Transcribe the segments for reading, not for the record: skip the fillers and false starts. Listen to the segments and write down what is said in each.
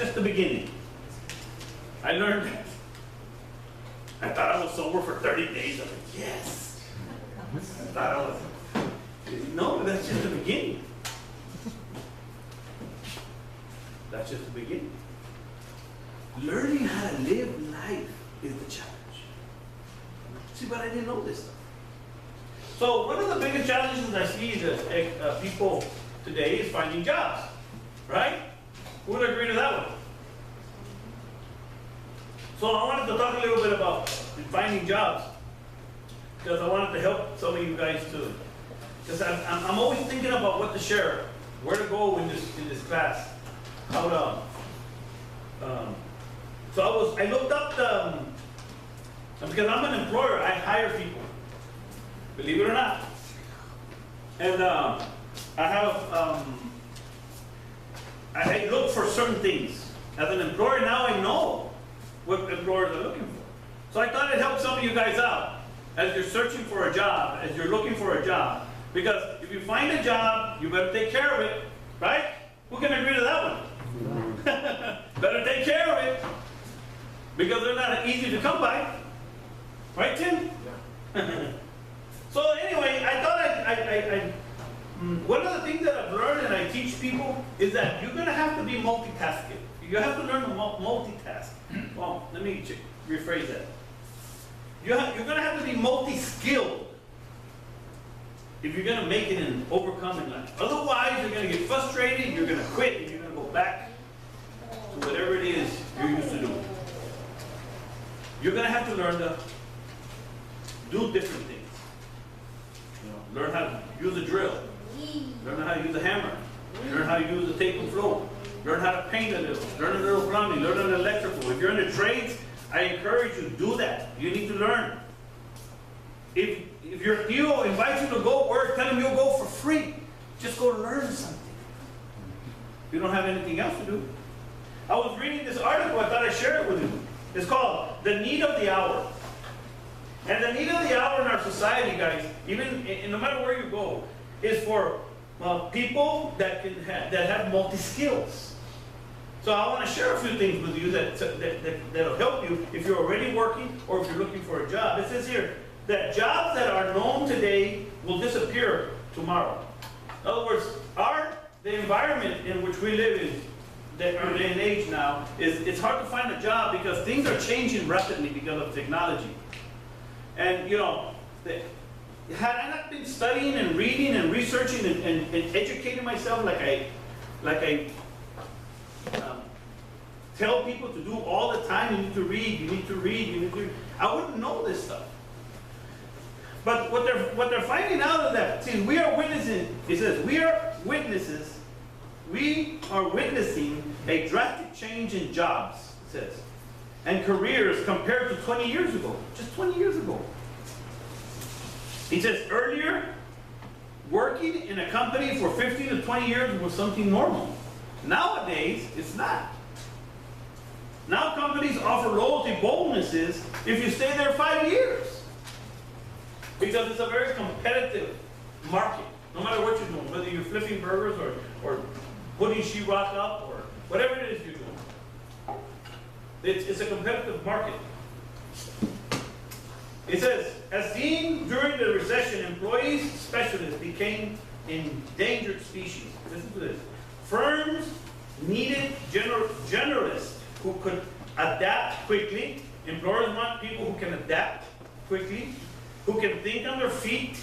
just the beginning. I learned that. I thought I was sober for 30 days. I'm like, yes. I thought I was. No, that's just the beginning. That's just the beginning. Learning how to live life is the challenge. See, but I didn't know this stuff. So one of the biggest challenges I see that people today is finding jobs, right? Who would agree to that one? So I wanted to talk a little bit about finding jobs, because I wanted to help some of you guys too. Because I'm always thinking about what to share, where to go in this class, how to. So I looked up because I'm an employer, I hire people, believe it or not, and I have I look for certain things. As an employer now, I know what employers are looking for. So I thought it'd help some of you guys out as you're searching for a job, as you're looking for a job. Because if you find a job, you better take care of it, right? Who can agree to that one? Better take care of it, because they're not easy to come by. Right, Tim? Yeah. So anyway, I thought one of the things that I've learned and I teach people is that you're going to have to be multitasking. You have to learn to multitask. Well, let me rephrase that. You're going to have to be multi-skilled if you're going to make it and overcome in life. Otherwise, you're going to get frustrated, you're going to quit, and you're going to go back to whatever it is you're used to doing. You're going to have to learn to do different things. Learn how to use a drill. Learn how to use a hammer. Learn how to use a tape and flow. Learn how to paint a little. Learn a little plumbing. Learn an electrical. If you're in the trades, I encourage you to do that. You need to learn. If your CEO invites you to go work, tell him you'll go for free. Just go learn something. You don't have anything else to do. I was reading this article, I thought I'd share it with you. It's called The Need of the Hour. And the need of the hour in our society, guys, even no matter where you go, is for people that have multi-skills. So I want to share a few things with you that'll help you if you're already working or if you're looking for a job. It says here that jobs that are known today will disappear tomorrow. In other words, the environment in which we live in, our day and age now, it's hard to find a job because things are changing rapidly because of technology. And had I not been studying and reading and researching and educating myself like I tell people to do all the time, you need to read, I wouldn't know this stuff. But what they're finding out is that, see, we are witnessing, it says, we are witnessing a drastic change in jobs, it says, and careers compared to 20 years ago, just 20 years ago. He says earlier, working in a company for 15 to 20 years was something normal. Nowadays, it's not. Now companies offer loyalty bonuses if you stay there 5 years. Because it's a very competitive market. No matter what you're doing, whether you're flipping burgers or putting sheetrock up or whatever it is you're doing. It's a competitive market. It says, as seen during the recession, employees specialists became endangered species. Listen to this. Firms needed generalists who could adapt quickly. Employers want people who can adapt quickly, who can think on their feet,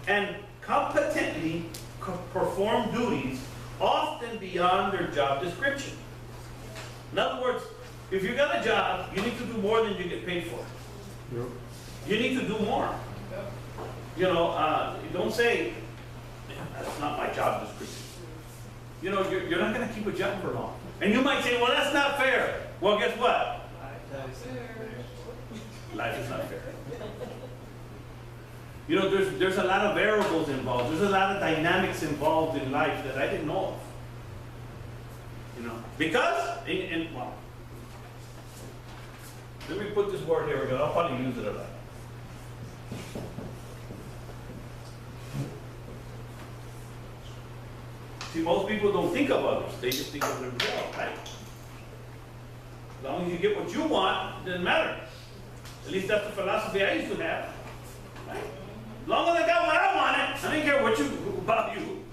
and competently perform duties often beyond their job description. In other words, if you got a job, you need to do more than you get paid for. Yep. You need to do more. You don't say, that's not my job description. You're not going to keep a job for long. And you might say, well, that's not fair. Well, guess what? Life is not fair. There's a lot of variables involved. There's a lot of dynamics involved in life that I didn't know of. Because, well, let me put this word here because I'll probably use it a lot. See, most people don't think of others, they just think of themselves, right? As long as you get what you want, it doesn't matter. At least that's the philosophy I used to have, right? As long as I got what I wanted, I didn't care what about you.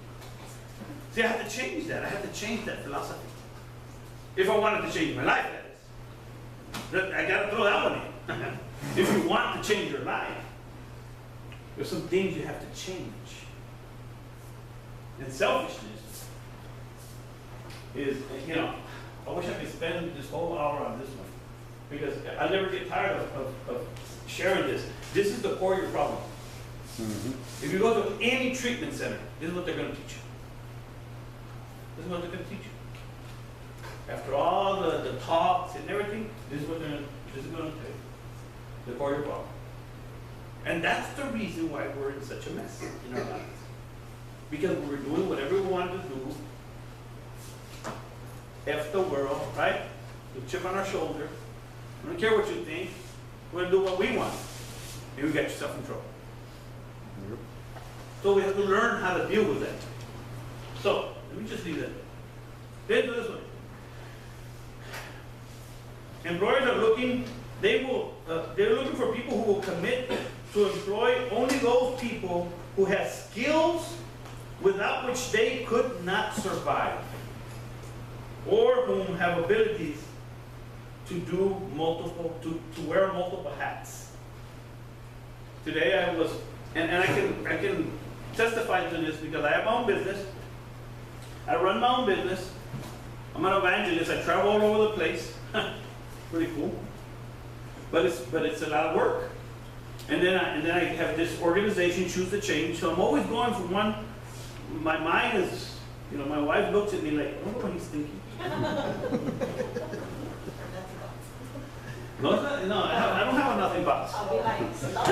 See, I had to change that. I had to change that philosophy. If I wanted to change my life, that is. I got to throw that one in. If you want to change your life, there's some things you have to change. And selfishness is, you know, I wish I could spend this whole hour on this one. Because I never get tired of sharing this. This is the core of your problem. Mm-hmm. If you go to any treatment center, this is what they're going to teach you. This is what they're going to teach you. After all the talks and everything, this is what this is going to tell you. The core of your problem. And that's the reason why we're in such a mess in our lives. Because we were doing whatever we wanted to do. F the world, right? The chip on our shoulder. We don't care what you think. We're going to do what we want. And we got yourself in trouble. Yep. So we have to learn how to deal with that. So, let me just leave that. Then do this one. Employers are looking, they're looking for people who will commit to employ only those people who have skills without which they could not survive, or whom have abilities to do to wear multiple hats. Today I was, and I can testify to this because I have my own business. I run my own business. I'm an evangelist. I travel all over the place. Pretty cool. But it's a lot of work. And then I have this organization, Choose the Change. So I'm always going from one. My mind is, you know, my wife looks at me like, I wonder what he's thinking. No, I don't have a nothing box. I'll be like, stop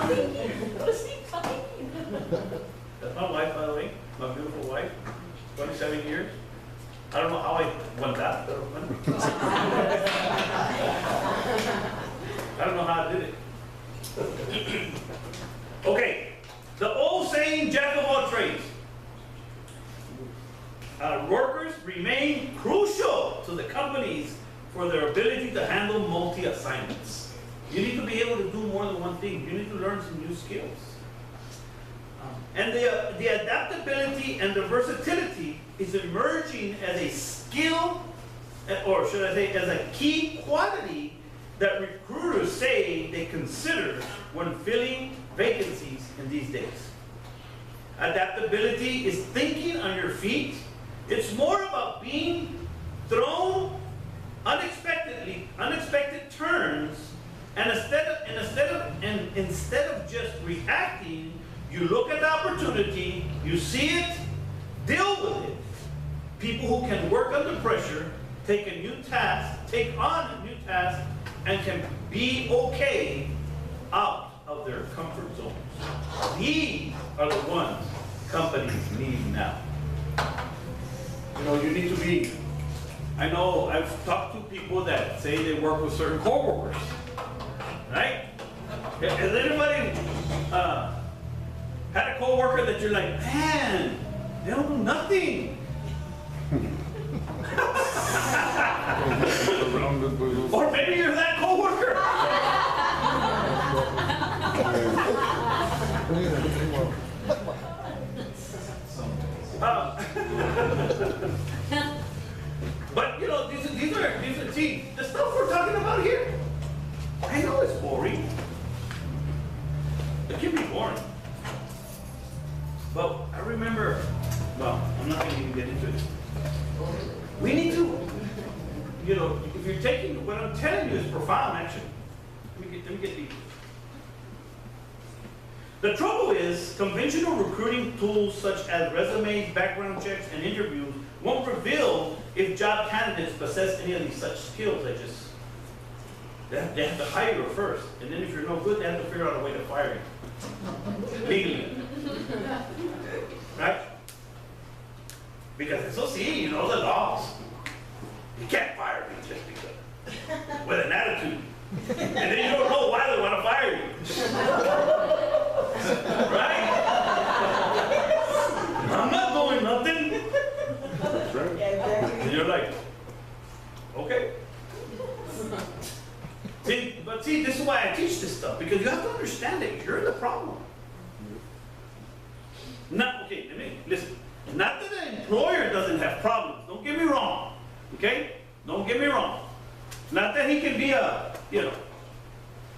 thinking. Go to sleep, stop thinking. That's my wife, by the way, my beautiful wife, 27 years. I don't know how I won that. I don't know how I did it. Okay, the old saying, jack of all trades. Workers remain crucial to the companies for their ability to handle multi-assignments. You need to be able to do more than one thing. You need to learn some new skills. And the adaptability and the versatility is emerging as a skill, or should I say, as a key quality that recruiters say they consider when filling vacancies in these days. Adaptability is thinking on your feet. It's more about being thrown unexpected turns, and instead of just reacting, you look at the opportunity, you see it, deal with it. People who can work under pressure, take on a new task, and can be okay out of their comfort zones. These are the ones companies need now. You know, you need to be. I know I've talked to people that say they work with certain coworkers, right? Has anybody had a coworker that you're like, man, they don't do nothing? Or maybe you're that coworker. But you know, these are see, the stuff we're talking about here. I know it's boring. It can be boring. But I remember, well, I'm not going to even get into it. We need to, you know, if you're taking, what I'm telling you is profound, actually. Let me get deep. The trouble is, conventional recruiting tools such as resumes, background checks, and interviews won't reveal if job candidates possess any of these such skills. They have to hire you first, and then if you're no good, they have to figure out a way to fire you. Legally. Right? Because it's so see, you know the laws. You can't fire me just because. With an attitude. And then you don't know why they want to fire you. Right? I'm not doing nothing. And you're like, okay. See, this is why I teach this stuff, because you have to understand that you're the problem. Okay, listen. Not that the employer doesn't have problems. Don't get me wrong. Okay? Don't get me wrong. Not that he can be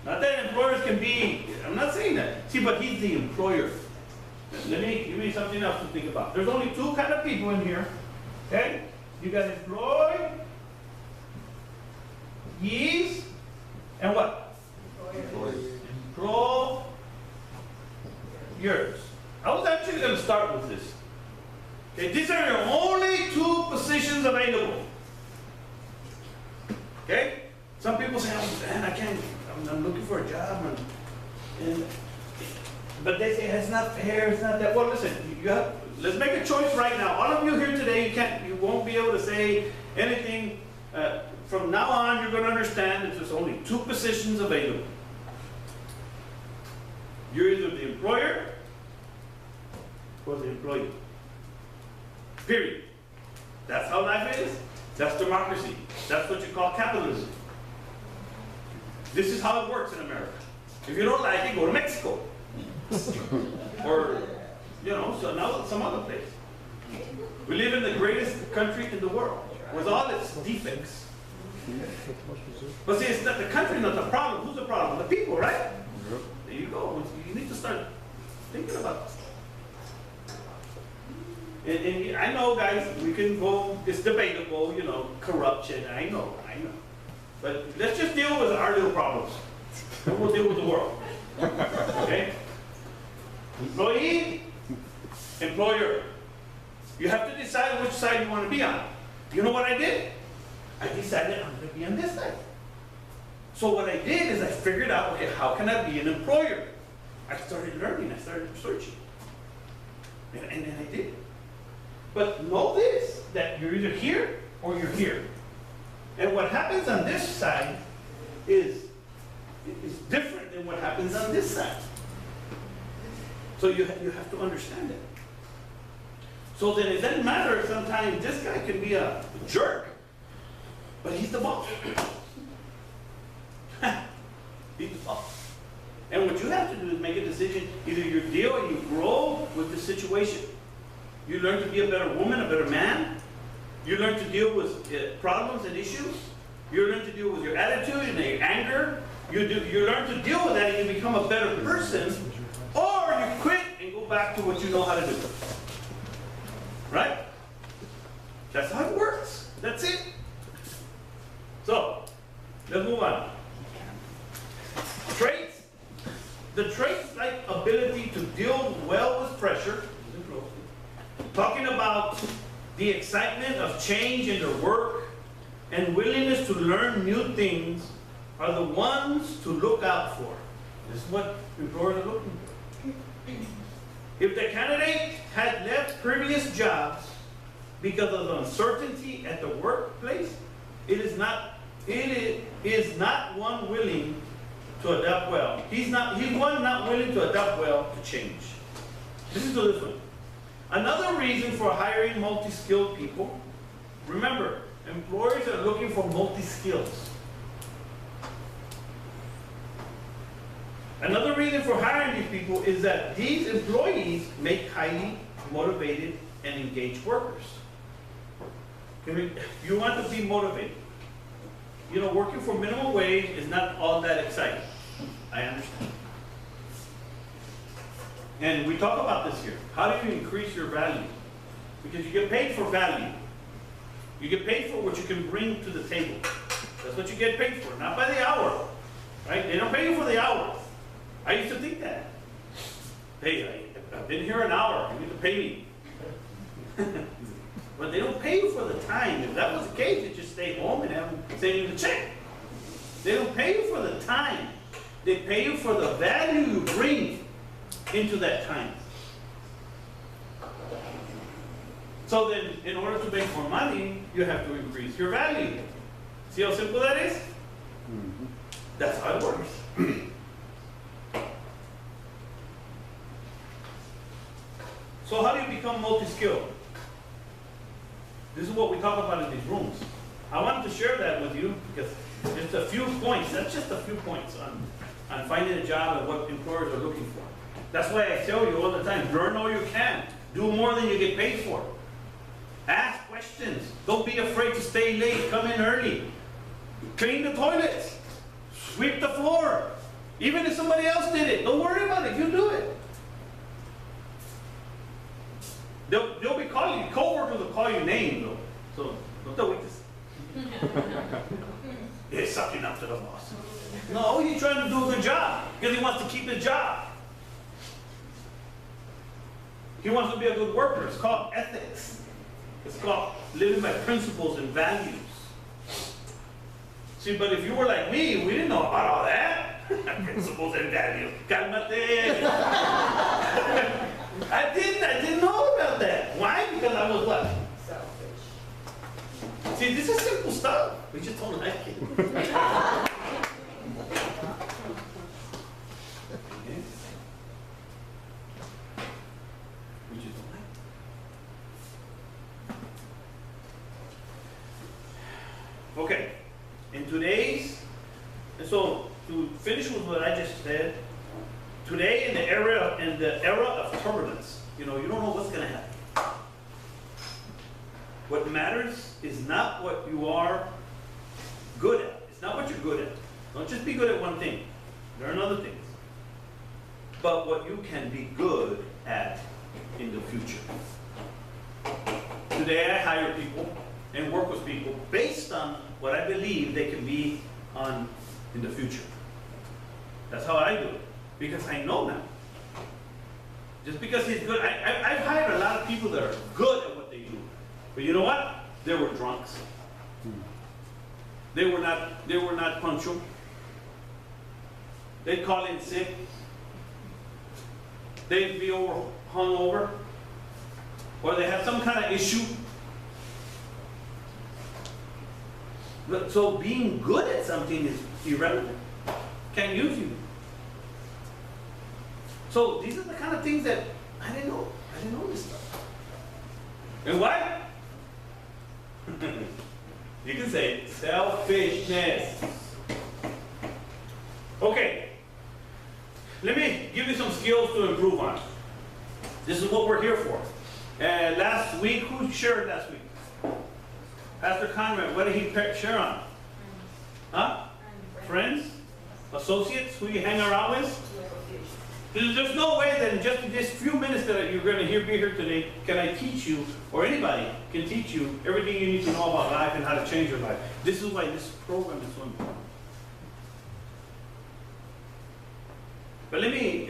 not that employers can be, I'm not saying that. See, but he's the employer. Give me something else to think about. There's only two kind of people in here. Okay? You got employees and what? Employers. I was actually going to start with this. Okay, these are your only two positions available. Okay? Some people say, oh, man, I can't, I'm looking for a job. But they say, it's not fair, it's not that. Well, listen, let's make a choice right now. All of you here today, you won't be able to say anything. From now on, you're going to understand that there's only two positions available. You're either the employer or the employee. Period. That's how life is. That's democracy. That's what you call capitalism. This is how it works in America. If you don't like it, go to Mexico. Or, some other place. We live in the greatest country in the world, with all its defects. But see, it's not the country, not the problem. Who's the problem? The people, right? There you go. You need to start thinking about this. And I know, guys, we can go, it's debatable, corruption, I know. But let's just deal with our little problems. And we'll deal with the world. Okay? Employee, employer. You have to decide which side you want to be on. You know what I did? I decided I'm going to be on this side. So what I did is I figured out, okay, how can I be an employer? I started learning, I started searching. And I did. But know this, that you're either here or you're here. And what happens on this side is different than what happens on this side. So you have to understand it. So then it doesn't matter if sometimes this guy can be a jerk, but he's the boss. He's the boss. And what you have to do is make a decision. Either you deal or you grow with the situation. You learn to be a better woman, a better man. You learn to deal with problems and issues. You learn to deal with your attitude and your anger. You learn to deal with that and you become a better person. Or you quit and go back to what you know how to do. Right? That's how it works. That's it. So, let's move on. Traits. The traits like ability to deal well with pressure. Talking about the excitement of change in their work and willingness to learn new things are the ones to look out for. This is what employers are looking for. If the candidate had left previous jobs because of uncertainty at the workplace, it is not one willing to adapt well. He's one not willing to adapt well to change. Listen to this one. Another reason for hiring multi-skilled people, remember, employers are looking for multi-skills. Another reason for hiring these people is that these employees make highly motivated and engaged workers. You want to be motivated. Working for minimum wage is not all that exciting. I understand. And we talk about this here. How do you increase your value? Because you get paid for value. You get paid for what you can bring to the table. That's what you get paid for, not by the hour. Right? They don't pay you for the hour. I used to think that. Hey, I've been here an hour. You need to pay me. But they don't pay you for the time. If that was the case, you'd just stay home and have them send you the check. They don't pay you for the time. They pay you for the value you bring into that time. So then, in order to make more money, you have to increase your value. See how simple that is? Mm-hmm. That's how it works. So how do you become multi-skilled? This is what we talk about in these rooms. I wanted to share that with you because it's a few points, that's just a few points on finding a job and what employers are looking for. That's why I tell you all the time, learn all you can. Do more than you get paid for. Ask questions. Don't be afraid to stay late, come in early. Clean the toilets. Sweep the floor. Even if somebody else did it, don't worry about it, you do it. They'll be calling you, coworkers will call you names though. So don't tell this. He's sucking up to the boss. No, he's trying to do a good job because he wants to keep his job. He wants to be a good worker. It's called ethics. It's called living by principles and values. See, but if you were like me, we didn't know about all that. Principles and values. Calmate. I didn't know about that. Why? Because I was what? Selfish. See, this is simple stuff. We just don't like it. We just don't like it. Okay. In today's, and so to finish with what I just said, today in the era of turbulence, you don't know what's going to happen. What matters is not what you are good at. It's not what you're good at. Don't just be good at one thing. Learn other things. But what you can be good at in the future. Today I hire people and work with people based on what I believe they can be on in the future. That's how I do it. Because I know now. Just because he's good, I've hired a lot of people that are good at what they do. But you know what? They were drunks. They were not punctual. They'd call in sick. They'd be hungover. Or they have some kind of issue. So being good at something is irrelevant. Can't use you. So these are the kind of things that I didn't know. I didn't know this stuff. And what? You can say it. Selfishness. Okay. Let me give you some skills to improve on. This is what we're here for. Last week, who shared last week? Pastor Conrad, what did he share on? Huh? Friends? Associates? Who you hang around with? There's no way that in just this few minutes that you're going to be here today, can I teach you, or anybody can teach you everything you need to know about life and how to change your life. This is why this program is so important. But let me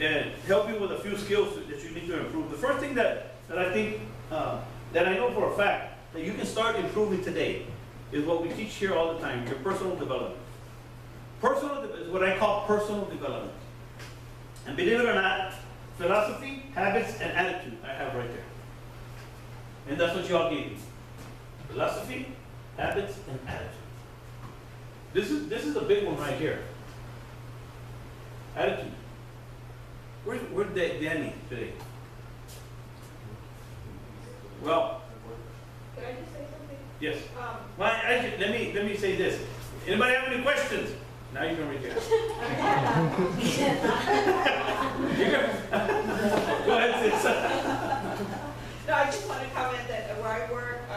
help you with a few skills that you need to improve. The first thing that I think, that I know for a fact, that you can start improving today is what we teach here all the time, your personal development. Personal is what I call personal development. And believe it or not, philosophy, habits, and attitude I have right there. And that's what you all gave me. Philosophy, habits, and attitude. This is a big one right here. Attitude. Where's Danny today? Well, Can I just say something? yes. Well, let me say this. Anybody have any questions? Now you can read here. Go ahead, sis. No, I just want to comment that where I work, I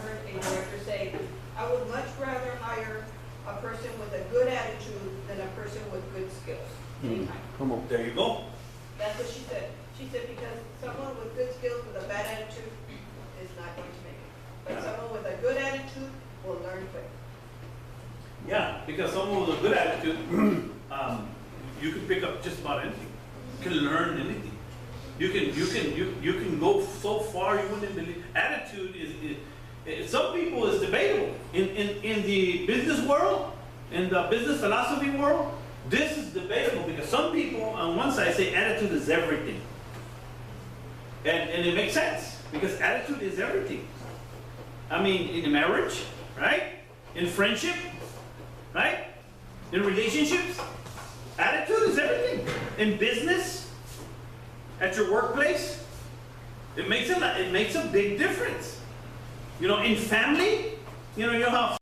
heard a director say, I would much rather hire a person with a good attitude than a person with good skills. Anytime. Come on. There you go. That's what she said. She said because someone with good skills with a bad attitude is not going to make it. But someone with a good attitude will learn quick. Yeah, because someone with a good attitude, you can pick up just about anything. You can learn anything. You can go so far you wouldn't believe. Attitude is some people is debatable. In the business world, in the business philosophy world, this is debatable because some people on one side say attitude is everything. And it makes sense because attitude is everything. I mean, in a marriage, right? In friendship, right? In relationships, attitude is everything. In business, at your workplace, it makes a big difference. You know, in family, you know how